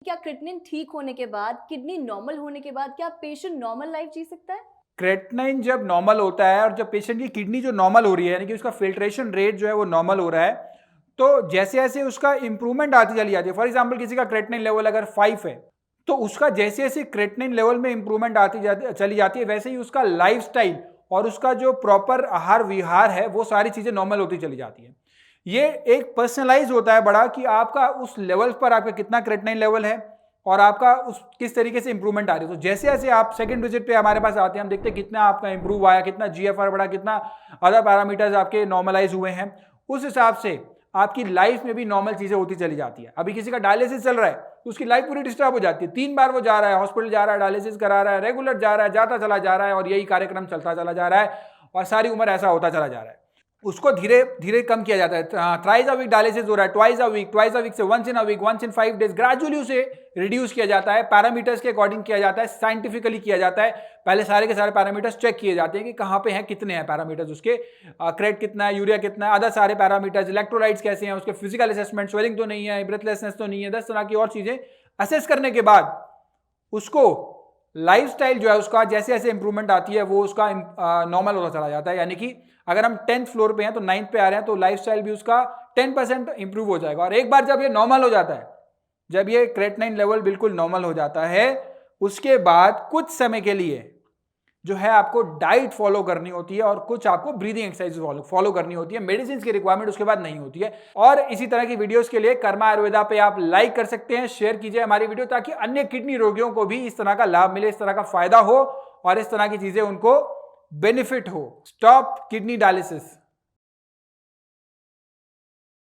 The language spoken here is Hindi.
क्या क्रिएटिनिन ठीक होने के बाद, किडनी नॉर्मल होने के बाद क्या पेशेंट नॉर्मल लाइफ जी सकता है? क्रिएटिनिन जब नॉर्मल होता है और जब पेशेंट की किडनी जो नॉर्मल हो रही है, यानी कि उसका फिल्ट्रेशन रेट जो है वो नॉर्मल हो रहा है, तो जैसे जैसे उसका इंप्रूवमेंट आती चली जाती है। फॉर एग्जांपल किसी का क्रिएटिनिन लेवल अगर 5 है, तो उसका जैसे जैसे क्रिएटिनिन लेवल में इंप्रूवमेंट चली जाती है, वैसे ही उसका लाइफस्टाइल और उसका जो प्रॉपर आहार विहार है वो सारी चीजें नॉर्मल होती चली जाती है। ये एक पर्सनलाइज होता है बड़ा कि आपका उस लेवल पर आपका कितना क्रिएटिनिन लेवल है और आपका उस किस तरीके से इंप्रूवमेंट आ रही है। तो जैसे जैसे आप सेकंड विजिट पे हमारे पास आते हैं, हम देखते हैं कितना आपका इंप्रूव आया, कितना जीएफआर बढ़ा, कितना अदर पैरामीटर्स आपके नॉर्मलाइज हुए हैं। उस हिसाब से आपकी लाइफ में भी नॉर्मल चीजें होती चली जाती है। अभी किसी का डायलिसिस चल रहा है तो उसकी लाइफ पूरी डिस्टर्ब हो जाती है। 3 बार वो जा रहा है, हॉस्पिटल जा रहा है, डायलिसिस करा रहा है, रेगुलर जा रहा है, जाता चला जा रहा है और यही कार्यक्रम चलता चला जा रहा है और सारी उम्र ऐसा होता चला जा रहा है। उसको धीरे धीरे कम किया जाता है। थ्राइस अ वीक डायलिसिस हो रहा है, ट्वाइस अ वीक से once in a week, once in 5 days, gradually उसे रिड्यूस किया जाता है। पैरामीटर्स के अकॉर्डिंग किया जाता है, साइंटिफिकली किया जाता है। पहले सारे के सारे पैरामीटर्स चेक किए जाते हैं कि कहाँ पे हैं, कितने हैं पैरामीटर्स उसके, क्रेट कितना है, यूरिया कितना है, अदर सारे पैरामीटर्स, इलेक्ट्रोलाइट्स कैसे हैं, उसके फिजिकल असेसमेंट, स्वेलिंग तो नहीं है, ब्रेथलेसनेस तो नहीं है, 10 तरह की और चीजें असेस करने के बाद उसको लाइफस्टाइल जो है उसका जैसे जैसे इंप्रूवमेंट आती है वो उसका नॉर्मल होता चला जाता है। यानी कि अगर हम 10th फ्लोर पे हैं तो 9th पे आ रहे हैं तो लाइफस्टाइल भी उसका 10% इंप्रूव हो जाएगा। और एक बार जब ये नॉर्मल हो जाता है, जब ये क्रेटिनिन लेवल बिल्कुल नॉर्मल हो जाता है, उसके बाद कुछ समय के लिए जो है आपको डाइट फॉलो करनी होती है और कुछ आपको ब्रीदिंग एक्सरसाइज फॉलो करनी होती है। मेडिसिन की रिक्वायरमेंट उसके बाद नहीं होती है। और इसी तरह की वीडियोस के लिए कर्मा आयुर्वेदा पे आप लाइक कर सकते हैं, शेयर कीजिए हमारी वीडियो ताकि अन्य किडनी रोगियों को भी इस तरह का लाभ मिले, इस तरह का फायदा हो और इस तरह की चीजें उनको बेनिफिट हो। Stop kidney dialysis.